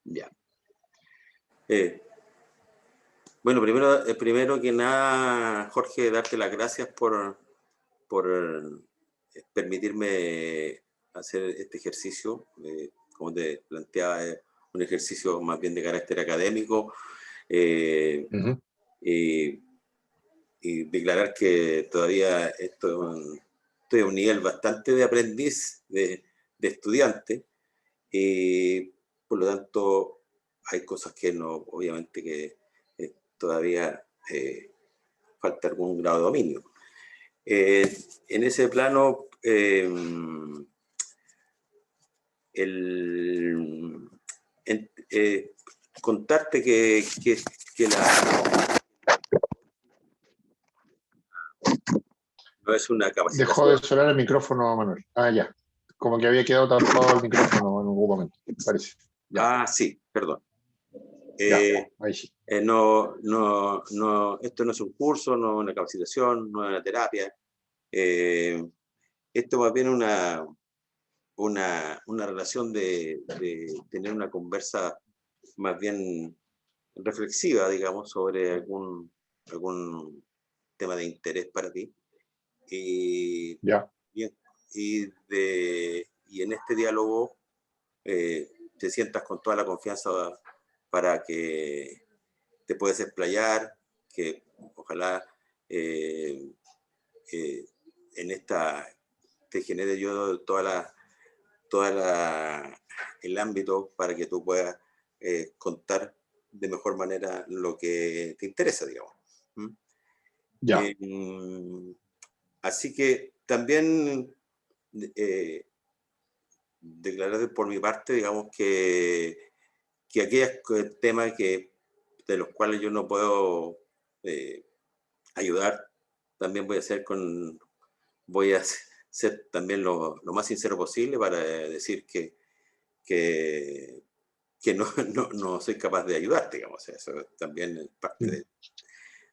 Ya. Bueno, primero que nada, Jorge, darte las gracias por permitirme hacer este ejercicio. Como te planteaba, es un ejercicio más bien de carácter académico, Ujú. y declarar que todavía estoy a un nivel bastante de aprendiz, de estudiante, y por lo tanto hay cosas que no, obviamente que todavía falta algún grado de dominio. En ese plano, contarte que no es una Dejó de capacitación. sonar el micrófono, Manuel. Ah, ya. Como que había quedado tapado el micrófono en algún momento, parece. Ya, Sí, perdón. ya, ahí sí. Esto no es un curso, no es una capacitación, no es una terapia. Esto más bien una relación de tener una conversa más bien reflexiva, digamos, sobre algún tema de interés para ti. Y, Ya, y, y en este diálogo te sientas con toda la confianza para que te puedes explayar, que ojalá eh, eh, en esta te genere yo el ámbito para que tú puedas contar de mejor manera lo que te interesa, digamos. ¿Mm? ya. Así que también eh, declarar por mi parte, digamos, que aquellos temas de los cuales yo no puedo ayudar, también voy a ser también lo más sincero posible para decir que, que no soy capaz de ayudarte, digamos. Eso también es parte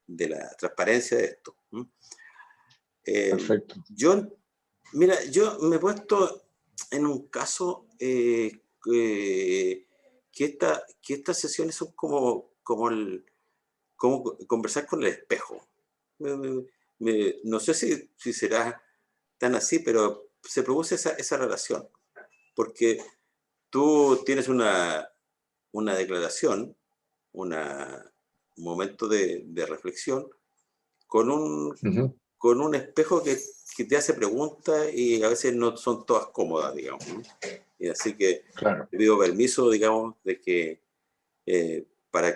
de la transparencia de esto. Perfecto. Mira, yo me he puesto en un caso que estas sesiones son como conversar con el espejo. No sé si será tan así, pero se produce esa relación, porque tú tienes una declaración, un momento de reflexión, con un, Ujú. con un espejo que te hace preguntas y a veces no son todas cómodas, digamos, ¿no? Y así que Claro. te pido permiso, digamos, de para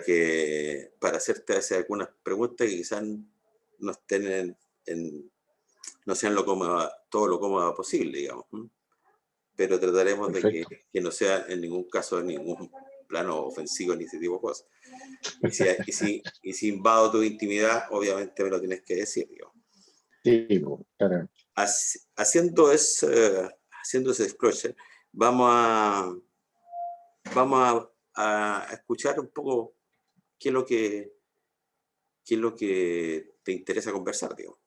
hacerte algunas preguntas que quizás no estén no sean todo lo cómoda posible, digamos, ¿no? Pero trataremos de Perfecto. que no sea en ningún caso, en ningún plano ofensivo ni ese tipo de cosas. Y si invado tu intimidad, obviamente me lo tienes que decir, digamos. Sí, claro. Haciendo ese disclosure, vamos a, vamos a escuchar un poco qué es lo que, qué es lo que te interesa conversar, digamos.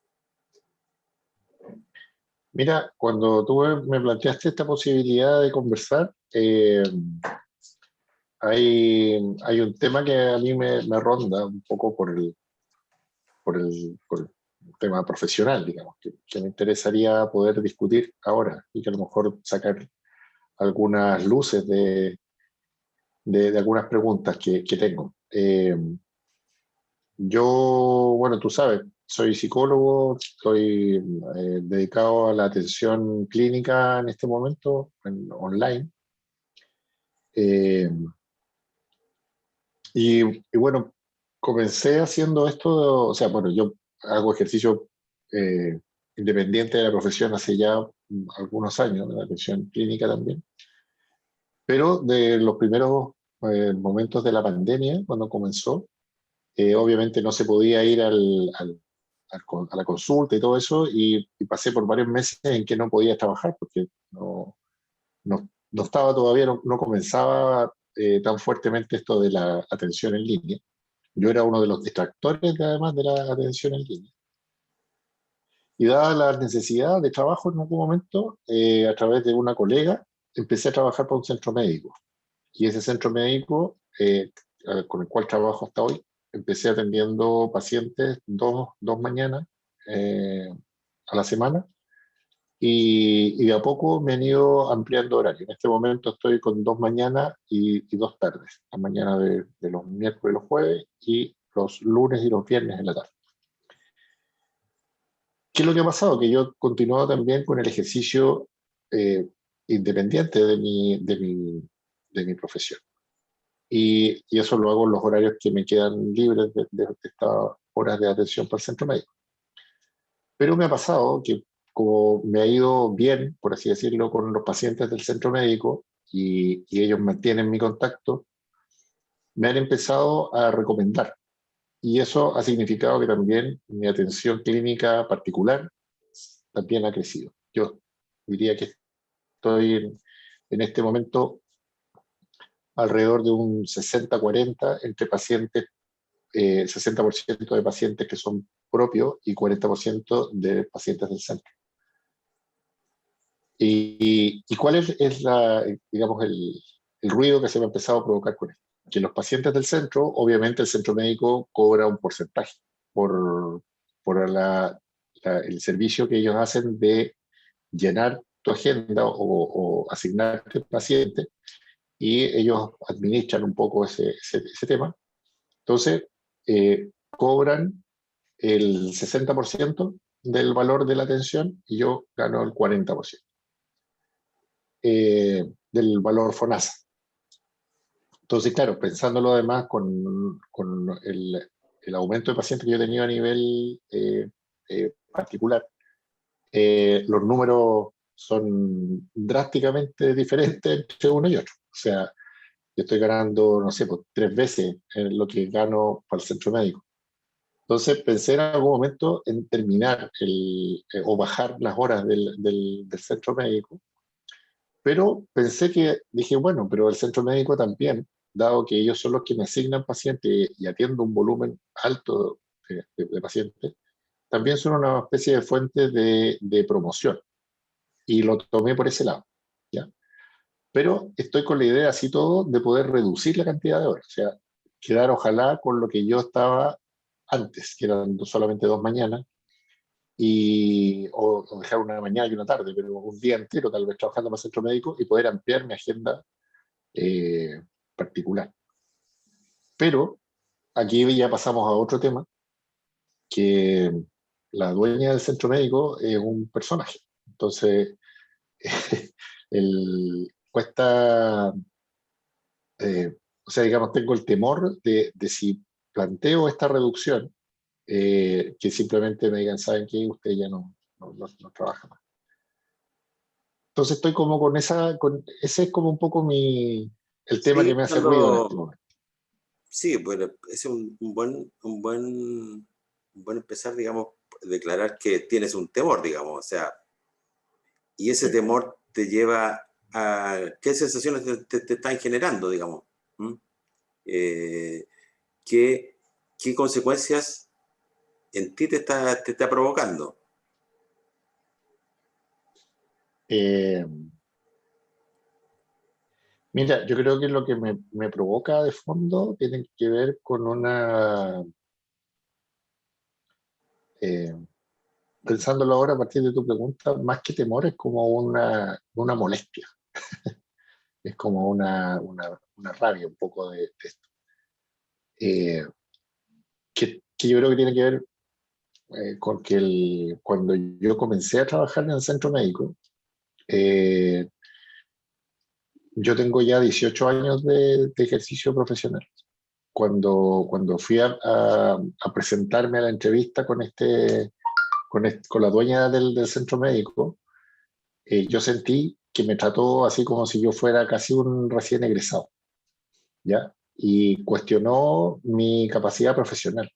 Mira, cuando tú me planteaste esta posibilidad de conversar, hay un tema que a mí me ronda un poco por el tema profesional, digamos, que me interesaría poder discutir ahora y que a lo mejor sacar algunas luces de algunas preguntas que tengo. Yo, bueno, tú sabes, soy psicólogo, estoy dedicado a la atención clínica en este momento, online. Eh, y bueno, comencé haciendo esto, o sea, bueno, yo hago ejercicio independiente de la profesión hace ya algunos años, de la atención clínica también, pero de los primeros momentos de la pandemia, cuando comenzó, obviamente no se podía ir a la consulta y todo eso, y pasé por varios meses en que no podía trabajar porque no estaba todavía, no comenzaba tan fuertemente esto de la atención en línea. Yo era uno de los detractores, además, de la atención en línea. Y dada la necesidad de trabajo en algún momento, a través de una colega, empecé a trabajar para un centro médico. Y ese centro médico, con el cual trabajo hasta hoy, empecé atendiendo pacientes dos mañanas a la semana, y de a poco me han ido ampliando horario. En este momento estoy con 2 mañanas y 2 tardes, la mañana de los miércoles y los jueves, y los lunes y los viernes en la tarde. ¿Qué es lo que ha pasado? Que yo he continuado también con el ejercicio independiente de mi profesión. Y eso lo hago en los horarios que me quedan libres de estas horas de atención para el centro médico. Pero me ha pasado que, como me ha ido bien, por así decirlo, con los pacientes del centro médico, y ellos mantienen mi contacto, me han empezado a recomendar. Y eso ha significado que también mi atención clínica particular también ha crecido. Yo diría que estoy en este momento alrededor de un 60-40 entre pacientes, 60% de pacientes que son propios y 40% de pacientes del centro. ¿Y cuál es digamos, el ruido que se me ha empezado a provocar con esto? Que los pacientes del centro, obviamente el centro médico cobra un porcentaje por el servicio que ellos hacen de llenar tu agenda o asignarte paciente, y ellos administran un poco ese tema. Entonces, cobran el 60% del valor de la atención y yo gano el 40% del valor FONASA. Entonces, claro, pensándolo además con el aumento de pacientes que yo he tenido a nivel particular, los números son drásticamente diferentes entre uno y otro. O sea, yo estoy ganando, no sé, pues, 3 veces lo que gano para el centro médico. Entonces pensé en algún momento en terminar o bajar las horas del centro médico, pero dije, bueno, pero el centro médico también, dado que ellos son los que me asignan pacientes y atiendo un volumen alto de pacientes, también son una especie de fuente de promoción. Y lo tomé por ese lado, ¿ya? Pero estoy con la idea, así todo, de poder reducir la cantidad de horas. O sea, quedar ojalá con lo que yo estaba antes, que eran solamente 2 mañanas, o dejar una mañana y una tarde, pero un día entero tal vez trabajando para el centro médico, y poder ampliar mi agenda eh, particular. Pero aquí ya pasamos a otro tema, que la dueña del centro médico es un personaje. Entonces, cuesta, o sea, digamos, tengo el temor de si planteo esta reducción, que simplemente me digan, ¿saben qué? Usted ya no trabaja más. Entonces estoy como ese es como un poco el tema que Sí, me hace ruido en este cuando, momento. sí, bueno, ese es un buen empezar, digamos, declarar que tienes un temor, digamos, o sea, y ese Sí. temor te lleva a qué sensaciones te están generando, digamos. ¿Mm? Eh, qué, qué consecuencias en ti te está provocando. Eh, Mira, yo creo que lo que me provoca de fondo tiene que ver con eh, pensándolo ahora a partir de tu pregunta, más que temor, es como una molestia, es como una rabia un poco de esto. Que yo creo que tiene que ver con que cuando yo comencé a trabajar en el centro médico, eh, yo tengo ya 18 años de ejercicio profesional. Cuando fui a presentarme a la entrevista con la dueña del centro médico, yo sentí que me trató así como si yo fuera casi un recién egresado, ¿ya? Y cuestionó mi capacidad profesional.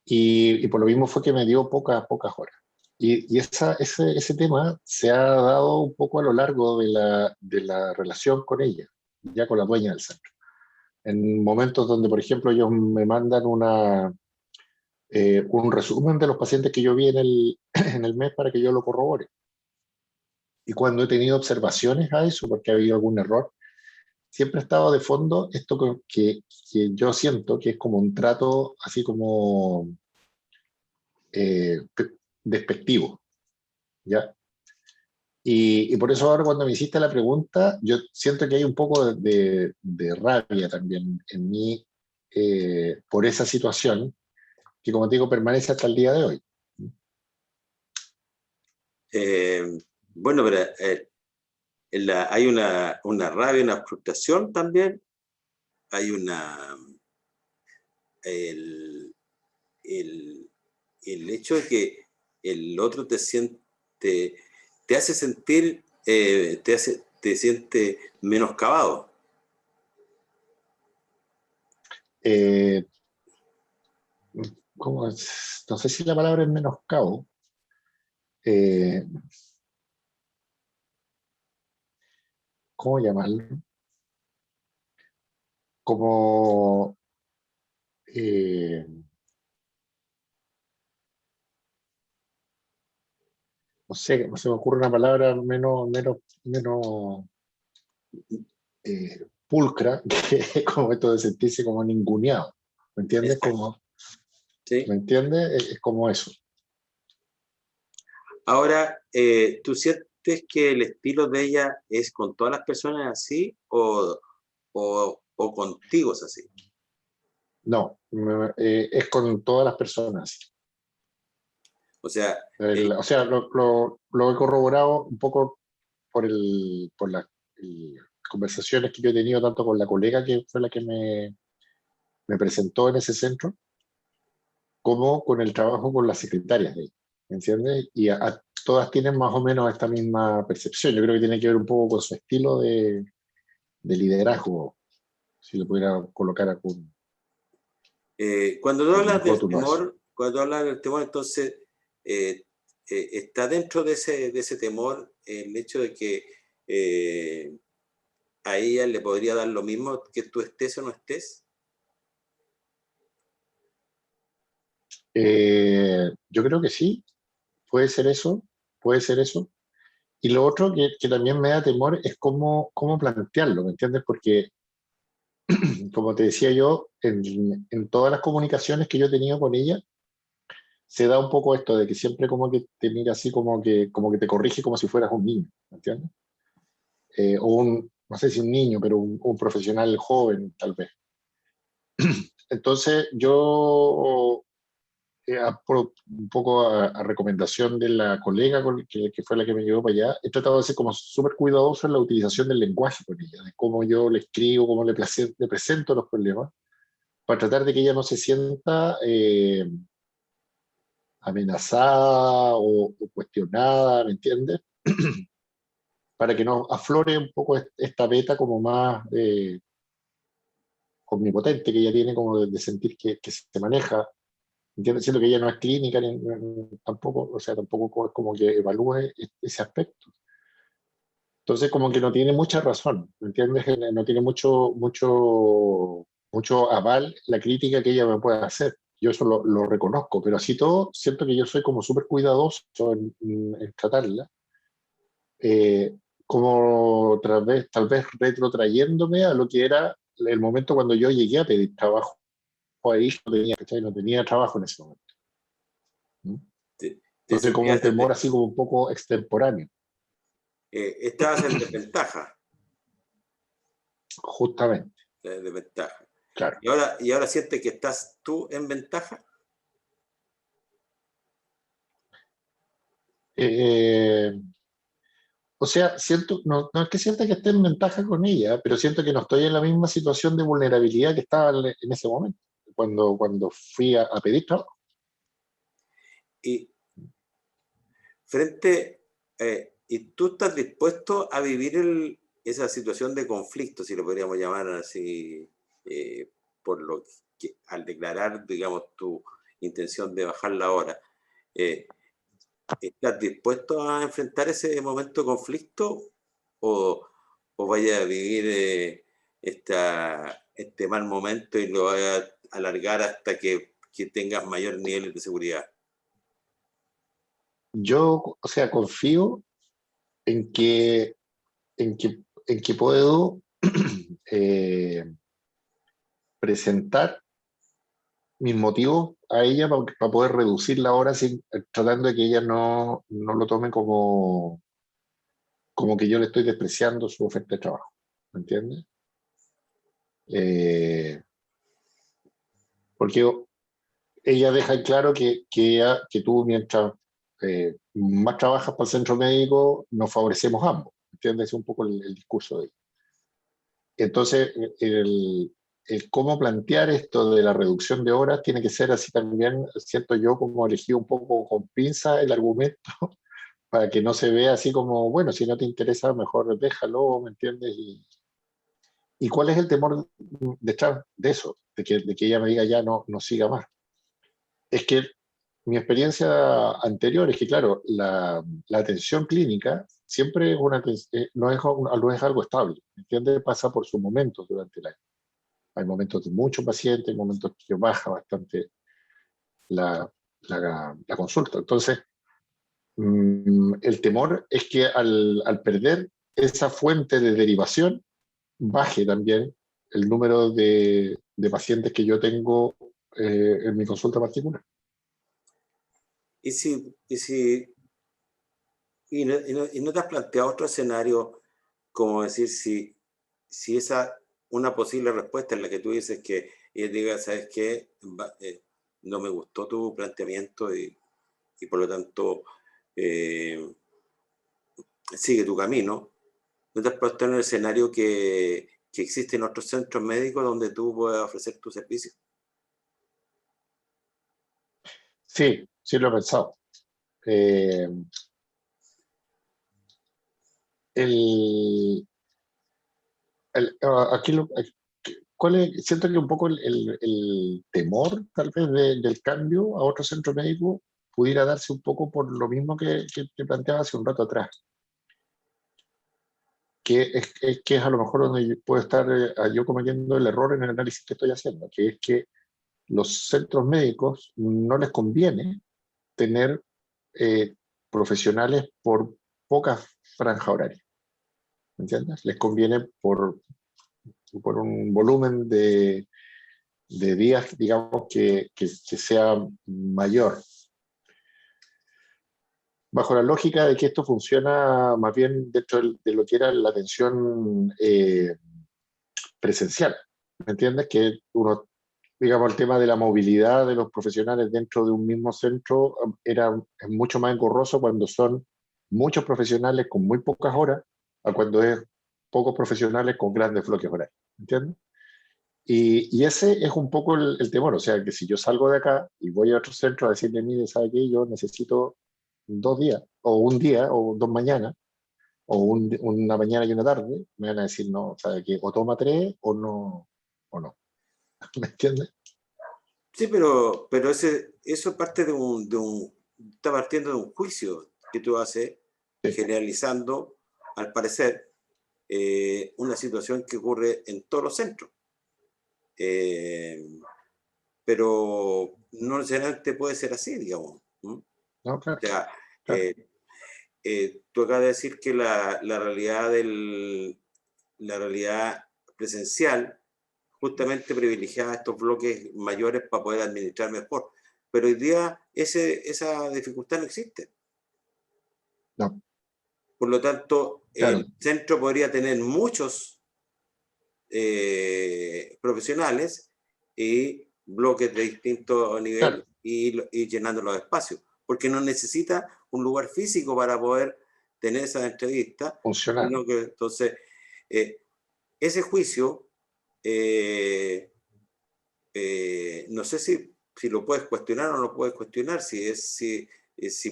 Y por lo mismo fue que me dio pocas horas. Y ese tema se ha dado un poco a lo largo de la relación con ella, ya con la dueña del centro. En momentos donde, por ejemplo, ellos me mandan un resumen de los pacientes que yo vi en el mes para que yo lo corrobore. Y cuando he tenido observaciones a eso, porque ha habido algún error, siempre ha estado de fondo esto que yo siento que es como un trato así como despectivo, ¿ya? Y por eso ahora cuando me hiciste la pregunta, yo siento que hay un poco de rabia también en mí por esa situación, que como te digo, permanece hasta el día de hoy. Eh, bueno, pero hay una rabia, una frustración también, hay el, el, el hecho de que el otro te hace sentir, te siente menoscabado. Eh, ¿Cómo es? No sé si la palabra es menoscabo. eh, ¿Cómo llamarlo? Como, eh, no sé, no se me ocurre una palabra menos pulcra, que es como esto de sentirse como ninguneado. ¿Me entiendes? Exacto. Como, ¿me ¿Sí? entiendes? Es como eso. Ahora, ¿tú sientes que el estilo de ella es con todas las personas así o contigo es así? No, es con todas las personas. O sea, ella, O sea, lo he corroborado un poco por las conversaciones que yo he tenido tanto con la colega que fue la que me presentó en ese centro, como con el trabajo con las secretarias de ella, ¿me entiendes? Y todas tienen más o menos esta misma percepción. Yo creo que tiene que ver un poco con su estilo de liderazgo, si le pudiera colocar cuando tú algún hablas del rótulo a eso. temor, entonces está dentro de ese temor el hecho de que eh, a ella le podría dar lo mismo que tú estés o no estés. Yo creo que sí, puede ser eso, puede ser eso. Y lo otro que también me da temor es cómo plantearlo, ¿me entiendes? Porque, como te decía yo, en todas las comunicaciones que yo he tenido con ella, se da un poco esto de que siempre como que te mira así como que te corrige como si fueras un niño, ¿me entiendes? O no sé si un niño, pero un profesional joven, tal vez. Entonces, yo, por un poco a recomendación de la colega que fue la que me llevó para allá, he tratado de ser como súper cuidadoso en la utilización del lenguaje con ella, de cómo yo le escribo, cómo le presento los problemas, para tratar de que ella no se sienta amenazada o cuestionada, ¿me entiendes? Para que no aflore un poco esta beta como más omnipotente que ella tiene, como de sentir que se maneja, ¿entiendes? Siendo que ella no es clínica, tampoco, o sea, tampoco es como que evalúe ese aspecto. Entonces, como que no tiene mucha razón, ¿me entiendes? No tiene mucho aval la crítica que ella me pueda hacer. Yo eso lo reconozco, pero así todo, siento que yo soy como súper cuidadoso en tratarla, eh, como tal vez retrotrayéndome a lo que era el momento cuando yo llegué a pedir trabajo ahí, no tenía, ¿cachai? No tenía trabajo en ese momento. ¿Mm? Te Entonces, como un sentías temor así como un poco extemporáneo, estabas en desventaja, justamente, desventaja. claro. Y ahora sientes que estás tú en ventaja. Eh, o sea, siento, no es que sienta que esté en ventaja con ella, pero siento que no estoy en la misma situación de vulnerabilidad que estaba en ese momento, cuando fui a pedir trabajo. Y frente, y tú estás dispuesto a vivir esa situación de conflicto, si lo podríamos llamar así, por lo que al declarar, digamos, tu intención de bajar la hora, eh, ¿estás dispuesto a enfrentar ese momento de conflicto o, o vaya a vivir este mal momento y lo vaya a alargar hasta que tengas mayor nivel de seguridad? Yo, o sea, confío en que, en que puedo. presentar mis motivos a ella para poder reducir la hora sin, tratando de que ella no lo tome como que yo le estoy despreciando su oferta de trabajo. ¿Me entiendes? Porque ella deja en claro que tú, mientras más trabajas para el centro médico, nos favorecemos ambos. ¿Entiendes? Es un poco el discurso de ella. Entonces, el cómo plantear esto de la reducción de horas tiene que ser así también, siento yo, como elegido un poco con pinza el argumento, para que no se vea así como, bueno, si no te interesa, mejor déjalo, ¿me entiendes? ¿Y cuál es el temor detrás de eso? De que ella me diga ya no siga más. Es que mi experiencia anterior es que, claro, la atención clínica siempre es no es algo estable, ¿me entiendes? Pasa por sus momentos durante el año. Hay momentos de muchos pacientes, hay momentos que baja bastante la, la consulta. Entonces, el temor es que al perder esa fuente de derivación, baje también el número de pacientes que yo tengo en mi consulta particular. ¿Y si, y si, y no te has planteado otro escenario, como decir, si esa, una posible respuesta en la que tú dices que ella diga, ¿sabes qué? No me gustó tu planteamiento y por lo tanto eh, sigue tu camino. ¿No te has puesto en el escenario que existen otros centros médicos donde tú puedas ofrecer tu servicio? Sí, sí lo he pensado. Eh, el, aquí siento que un poco el temor tal vez del cambio a otro centro médico pudiera darse un poco por lo mismo que te planteaba hace un rato atrás, que es a lo mejor donde puedo estar yo cometiendo el error en el análisis que estoy haciendo, que es que los centros médicos no les conviene tener profesionales por pocas franjas horarias, ¿me entiendes? Les conviene por un volumen de días, digamos, que sea mayor, bajo la lógica de que esto funciona más bien dentro de lo que era la atención presencial. ¿Me entiendes? Que uno, digamos, el tema de la movilidad de los profesionales dentro de un mismo centro es mucho más engorroso cuando son muchos profesionales con muy pocas horas a cuando es pocos profesionales con grandes bloques horarios. ¿Me entiendes? Y ese es un poco el temor, o sea, que si yo salgo de acá y voy a otro centro a decirle, mire, ¿sabe qué? Yo necesito 2 días, o un día, o 2 mañanas, o una mañana y una tarde, me van a decir, no, ¿sabe qué? O toma 3 o no. ¿Me entiendes? Sí, pero eso parte está partiendo de un juicio que tú haces, Sí, generalizando, al parecer, una situación que ocurre en todos los centros. Eh, pero no necesariamente puede ser así, digamos. ¿Mm? O no, claro, sea, claro. tú acabas de decir que la realidad presencial justamente privilegiaba estos bloques mayores para poder administrar mejor. Pero hoy día esa dificultad no existe. No, Por lo tanto, claro, el centro podría tener muchos profesionales y bloques de distinto nivel claro, y llenando los espacios, porque no necesita un lugar físico para poder tener esa entrevista, funcionar. sino que entonces eh, ese juicio, eh, no sé si lo puedes cuestionar o no lo puedes cuestionar, si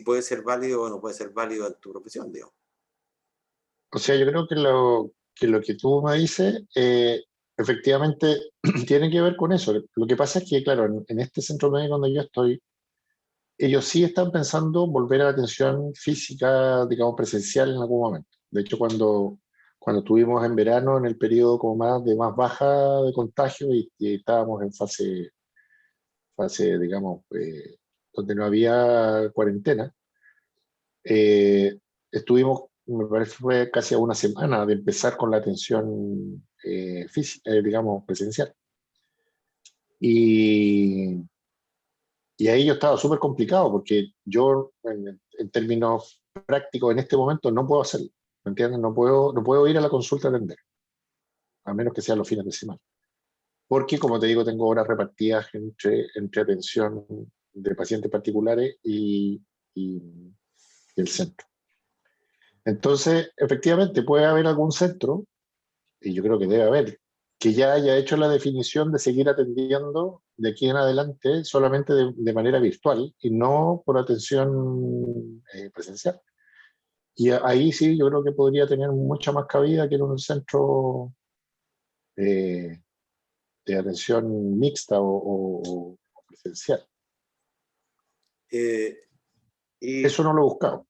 puede ser válido o no puede ser válido en tu profesión, digamos. O sea, yo creo que lo que tú me dices, efectivamente, tiene que ver con eso. Lo que pasa es que, claro, en este centro médico donde yo estoy, ellos sí están pensando volver a la atención física, digamos, presencial en algún momento. De hecho, cuando estuvimos en verano, en el periodo como más de más baja de contagio y estábamos en fase, digamos, donde no había cuarentena, estuvimos, me parece, fue casi a una semana de empezar con la atención digamos, presencial. Y ahí yo estaba súper complicado porque yo, en términos prácticos, en este momento no puedo hacerlo. ¿Me entiendes? No puedo ir a la consulta a atender, a menos que sea los fines de semana. Porque, como te digo, tengo horas repartidas entre atención de pacientes particulares y el centro. Entonces, efectivamente, puede haber algún centro, y yo creo que debe haber, que ya haya hecho la definición de seguir atendiendo de aquí en adelante solamente de manera virtual y no por atención presencial. Y ahí sí, yo creo que podría tener mucha más cabida que en un centro eh, de atención mixta o presencial. Eh, y Eso no lo he buscado.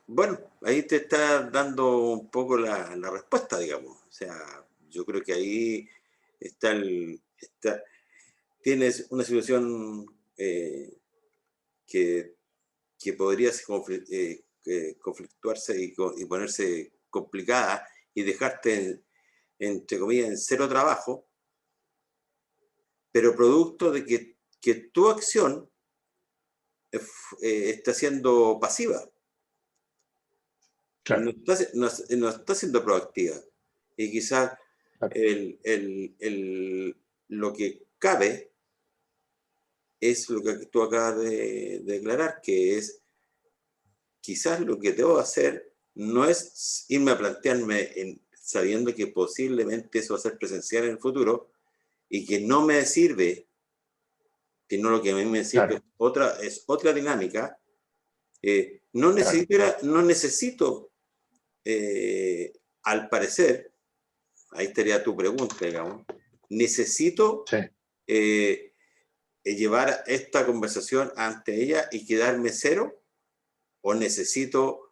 bueno, ahí te está dando un poco la respuesta, digamos. O sea, yo creo que ahí tienes una situación que, que podría conflictuarse y ponerse complicada y dejarte, entre comillas, en cero trabajo, pero producto de que tu acción está siendo pasiva, Claro, no está siendo proactiva. Y quizás claro, lo que cabe es lo que tú acabas de declarar, que es quizás lo que debo hacer no es irme a plantearme sabiendo que posiblemente eso va a ser presencial en el futuro y que no me sirve, que no lo que a mí me sirve claro, es otra dinámica. No claro. necesito, no necesito al parecer, ahí estaría tu pregunta, digamos, necesito Sí, llevar esta conversación ante ella y quedarme cero, o necesito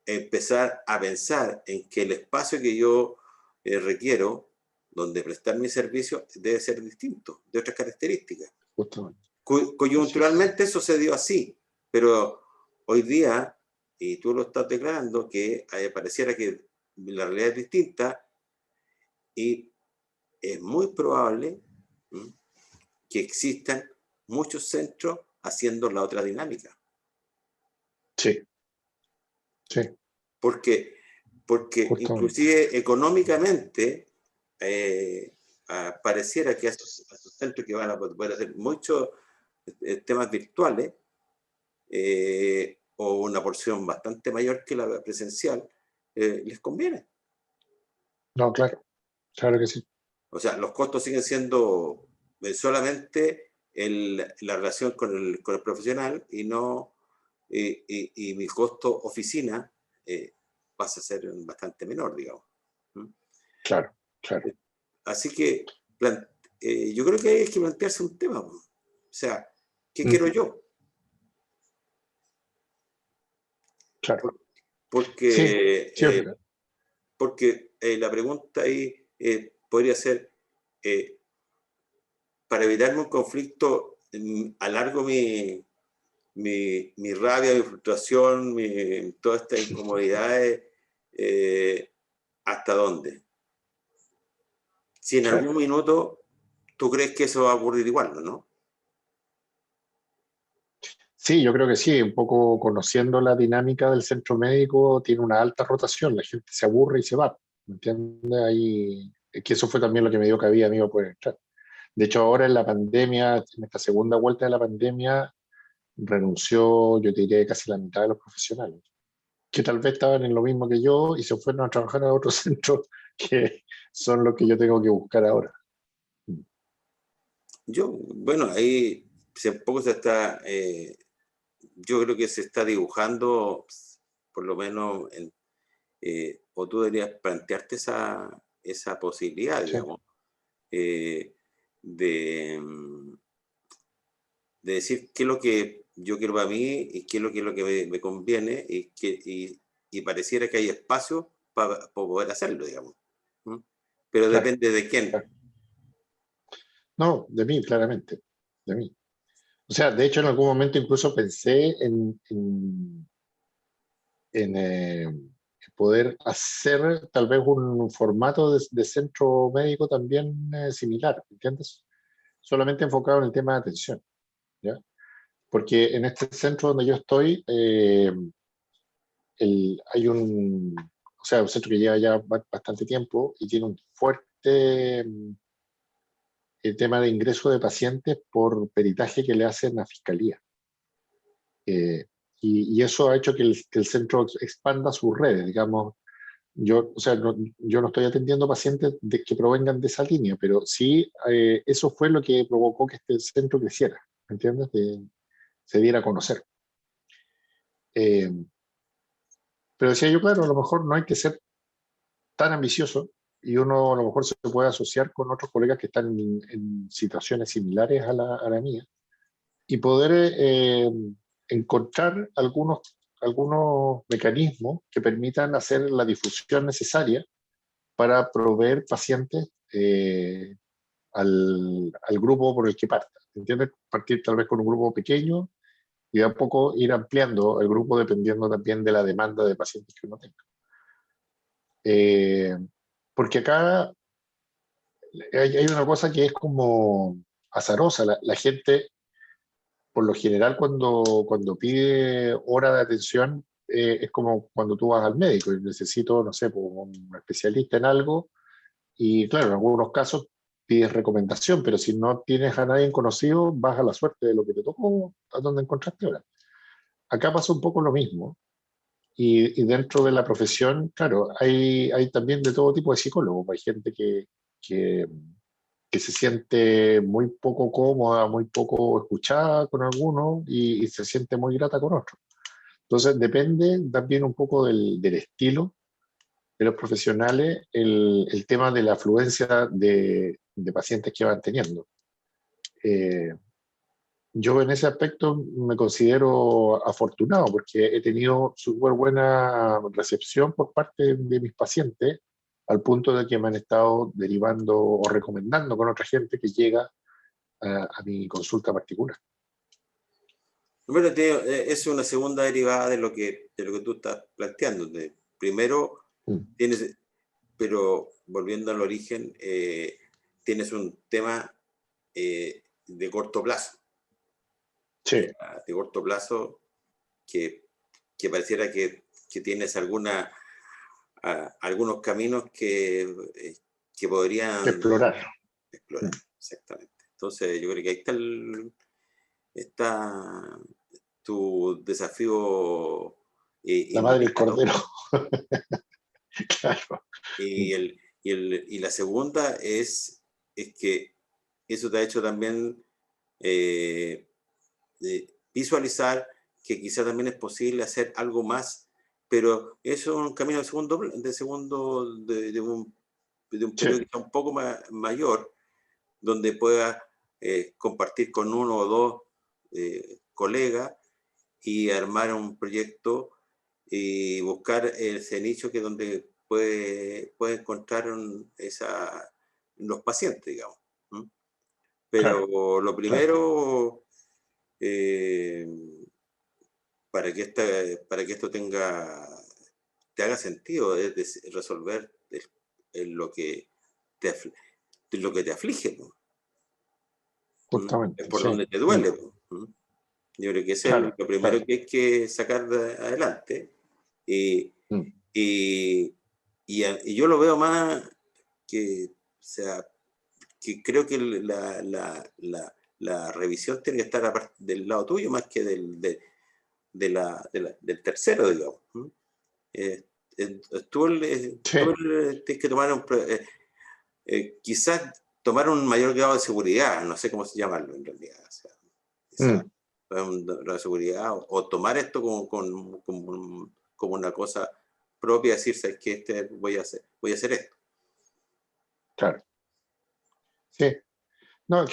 empezar a pensar en que el espacio que yo requiero, donde prestar mi servicio, debe ser distinto, de otras características. justamente. Así es. Coyunturalmente sucedió así, pero hoy día, y tú lo estás declarando, que pareciera que la realidad es distinta y es muy probable que existan muchos centros haciendo la otra dinámica. Sí, sí, Porque, porque justamente. inclusive económicamente pareciera que a esos centros que van a poder hacer muchos temas virtuales o una porción bastante mayor que la presencial, les conviene. No, claro, claro que sí. O sea, los costos siguen siendo solamente la relación con el profesional y no y mi costo oficina pasa a ser bastante menor, digamos. ¿Mm? Claro, claro. Así que yo creo que hay que plantearse un tema. O sea, ¿qué Mm, quiero yo? claro. Sí, Porque, sí, porque la pregunta ahí podría ser, eh, para evitarme un conflicto, alargo mi rabia, mi frustración, todas estas incomodidades, eh, ¿hasta dónde? Si en claro. algún minuto tú crees que eso va a ocurrir igual, ¿no? Sí, yo creo que sí, un poco conociendo la dinámica del centro médico, tiene una alta rotación, la gente se aburre y se va, ¿me entiendes? Ahí, es que eso fue también lo que me dio cabida a mí para poder entrar. De hecho, ahora en la pandemia, en esta segunda vuelta de la pandemia, renunció, yo te diría, casi la mitad de los profesionales, que tal vez estaban en lo mismo que yo y se fueron a trabajar a otros centros que son los que yo tengo que buscar ahora. Bueno, ahí un poco se está, yo creo que se está dibujando, por lo menos, o tú deberías plantearte esa posibilidad, Sí. digamos, eh, de, mm, de decir qué es lo que yo quiero para mí y qué es lo que me conviene y pareciera que hay espacio para poder hacerlo, digamos. ¿Mm? Pero Claro, depende de quién. claro. No, de mí, claramente, de mí. O sea, de hecho, en algún momento incluso pensé en poder hacer tal vez un formato de centro médico también similar, ¿entiendes? Solamente enfocado en el tema de atención, ¿ya? Porque en este centro donde yo estoy, hay o sea, un centro que lleva ya bastante tiempo y tiene un fuerte tema de ingreso de pacientes por peritaje que le hacen a fiscalía. Y eso ha hecho que el centro expanda sus redes, digamos. O sea, yo no estoy atendiendo pacientes que provengan de esa línea, pero sí eso fue lo que provocó que este centro creciera, ¿entiendes? Se diera a conocer. Eh, pero decía yo, claro, a lo mejor no hay que ser tan ambicioso y uno a lo mejor se puede asociar con otros colegas que están en situaciones similares a la mía y poder encontrar algunos mecanismos que permitan hacer la difusión necesaria para proveer pacientes al grupo por el que parta. ¿Entiendes? Partir tal vez con un grupo pequeño y de a poco ir ampliando el grupo dependiendo también de la demanda de pacientes que uno tenga. Porque acá hay una cosa que es como azarosa. La gente, por lo general, cuando pide hora de atención, es como cuando tú vas al médico y necesito, no sé, pues, un especialista en algo. Y claro, en algunos casos pides recomendación, pero si no tienes a nadie conocido, vas a la suerte de lo que te tocó, a donde encontraste hora. Acá pasa un poco lo mismo. Y dentro de la profesión, claro, hay también de todo tipo de psicólogos. Hay gente que, que se siente muy poco cómoda, muy poco escuchada con algunos y se siente muy grata con otros. Entonces depende también un poco del estilo de los profesionales, el tema de la afluencia de pacientes que van teniendo. Eh, yo en ese aspecto me considero afortunado porque he tenido súper buena recepción por parte de mis pacientes, al punto de que me han estado derivando o recomendando con otra gente que llega a mi consulta particular. Bueno, es una segunda derivada de lo que tú estás planteando. Primero, tienes, pero volviendo al origen, tienes un tema de corto plazo. Sí. De corto plazo que pareciera que tienes algunos caminos que podrían Explorar. explorar. Exactamente. Entonces, yo creo que ahí está tu desafío La madre del inmediato. cordero. Claro. Y la segunda es que eso te ha hecho también visualizar que quizá también es posible hacer algo más, pero eso es un camino de un periodo Sí, quizá un poco mayor, donde pueda compartir con uno o dos colegas y armar un proyecto y buscar ese nicho que es donde puede encontrar los pacientes, digamos. ¿Mm? claro, Pero lo claro. primero, eh, para que esto te haga sentido, es resolver lo lo que te aflige, ¿no? ¿Mm? Es Justamente, por sí. donde te duele. ¿Mm? Yo creo que ese es Claro, lo primero claro. que hay que sacar adelante. Y, Mm. y, y yo lo veo más que, o sea, que creo que la revisión tiene que estar del lado tuyo más que del tercero, digamos. ¿Mm? Eh, Sí. tienes que tomar quizás tomar un mayor grado de seguridad, no sé cómo se llamarlo en realidad. O sea, quizás Mm. un grado de seguridad o tomar esto como una cosa propia, decir, ¿sabes qué? Voy a hacer esto. Claro. Sí. No,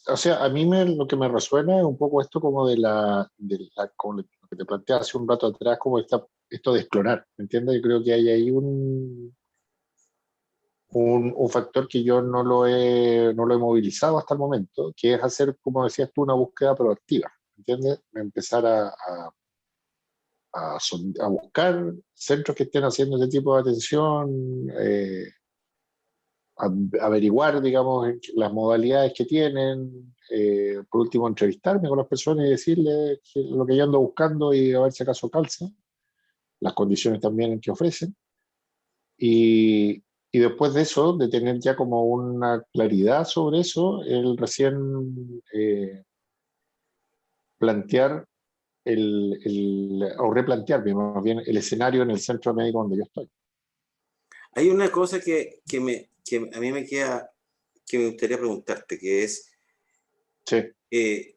o sea, a mí lo que me resuena es un poco esto como como lo que te planteé hace un rato atrás, como esto de explorar, ¿me entiendes? Yo creo que hay ahí un factor que yo no lo he movilizado hasta el momento, que es hacer, como decías tú, una búsqueda proactiva, ¿me entiendes? Empezar a buscar centros que estén haciendo ese tipo de atención, averiguar, digamos, las modalidades que tienen, por último, entrevistarme con las personas y decirles lo que yo ando buscando y a ver si acaso calza, las condiciones también que ofrecen. Y después de eso, de tener ya como una claridad sobre eso, el recién plantear o replantear más bien el escenario en el centro médico donde yo estoy. Hay una cosa que a mí me queda, que me gustaría preguntarte, que es, Sí, que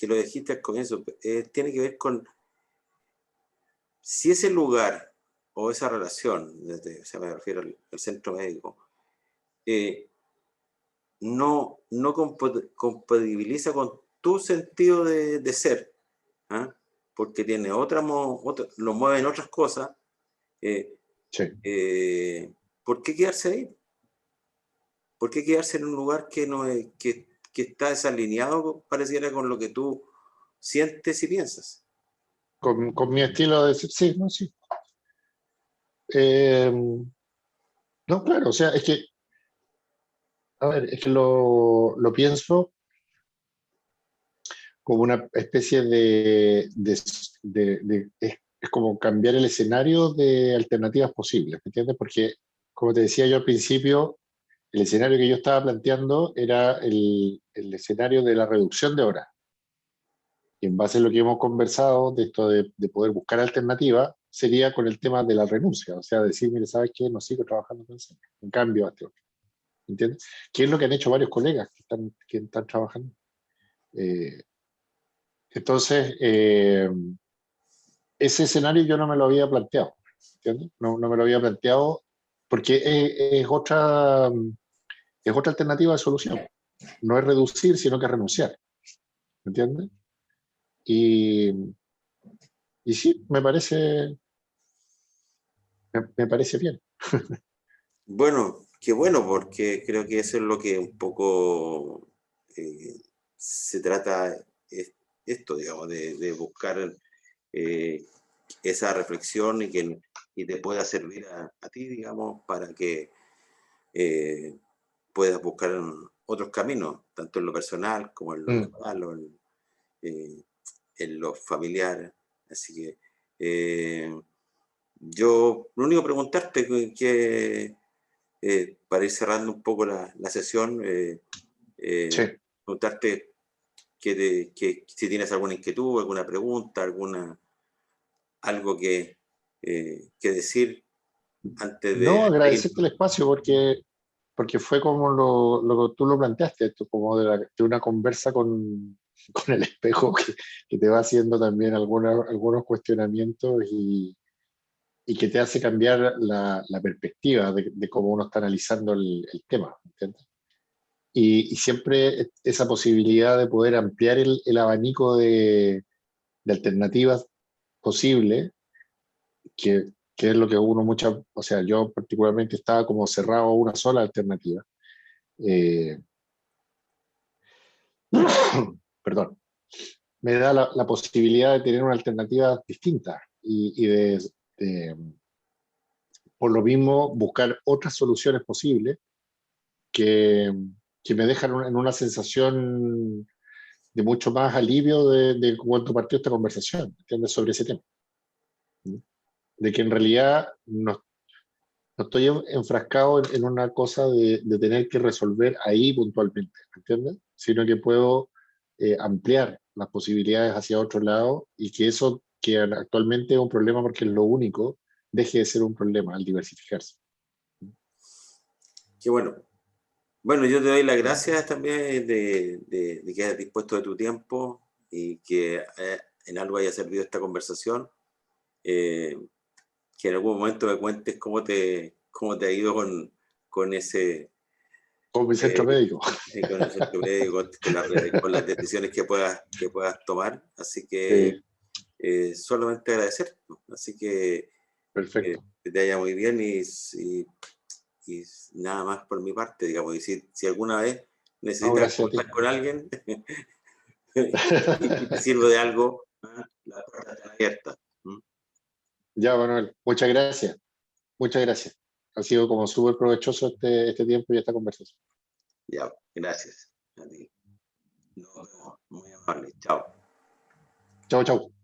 lo dijiste al comienzo, tiene que ver con si ese lugar o esa relación, o sea, me refiero al centro médico, eh, no compatibiliza con tu sentido de ser, ¿ah? Porque tiene lo mueven otras cosas, eh, sí. ¿por qué quedarse ahí? ¿Por qué quedarse en un lugar que, no es, que está desalineado, pareciera, con lo que tú sientes y piensas? Con mi estilo de decir, sí, no, sí. Eh, no, claro, o sea, es que, a ver, es que lo pienso como una especie es como cambiar el escenario de alternativas posibles, ¿me entiendes? Porque, como te decía yo al principio, el escenario que yo estaba planteando era el escenario de la reducción de horas. Y en base a lo que hemos conversado, de esto de poder buscar alternativas, sería con el tema de la renuncia, o sea, decir, mire, ¿sabes qué? No sigo trabajando con eso, en cambio a este otro, ¿entiendes? Que es lo que han hecho varios colegas que están trabajando. Eh, entonces, ese escenario yo no me lo había planteado, ¿entiendes? No, no me lo había planteado porque es otra alternativa de solución. No es reducir, sino que renunciar, ¿entiendes? Y, y sí, me parece bien. Bueno, qué bueno, porque creo que eso es lo que un poco eh, se trata, esto, digamos, de buscar eh, esa reflexión y te pueda servir a ti, digamos, para que eh, puedas buscar otros caminos, tanto en lo personal como en lo Mm. laboral o eh, en lo familiar. Así que yo, lo único preguntarte que para ir cerrando un poco la sesión, Sí. preguntarte que si tienes alguna inquietud, alguna pregunta, algo que decir antes No, de agradecerte el irnos. espacio porque fue como lo que tú lo planteaste, esto como de una conversa con el espejo que te va haciendo también algunos cuestionamientos y que te hace cambiar la perspectiva de cómo uno está analizando el tema, ¿entiendes? Y siempre esa posibilidad de poder ampliar el abanico de alternativas posibles, que es lo que o sea, yo particularmente estaba como cerrado a una sola alternativa. Eh, perdón, me da la posibilidad de tener una alternativa distinta de, por lo mismo, buscar otras soluciones posibles que, que me dejan en una sensación de mucho más alivio de cuando partió esta conversación, ¿entiendes? Sobre ese tema. De que en realidad no estoy enfrascado en una cosa de tener que resolver ahí puntualmente, ¿entiendes? Sino que puedo ampliar las posibilidades hacia otro lado y que eso que actualmente es un problema porque es lo único, deje de ser un problema al diversificarse. Qué bueno. Bueno, yo te doy las gracias también de que hayas dispuesto de tu tiempo y que en algo haya servido esta conversación. Eh, que en algún momento me cuentes cómo te ha ido con ese, Con mi centro eh, médico. con el centro médico, con las decisiones que puedas tomar. Así que Sí, solamente agradecer. Así que perfecto. que te vaya muy bien y nada más por mi parte, digamos. Y si alguna vez No, necesitas gracias a ti. contar con alguien y te sirvo de algo, Las puertas están abiertas. Ya, Manuel, muchas gracias. Muchas gracias. Ha sido como súper provechoso este tiempo y esta conversación. Ya, gracias a ti. Nos vemos. Muy amable. Chao. Chao, chao.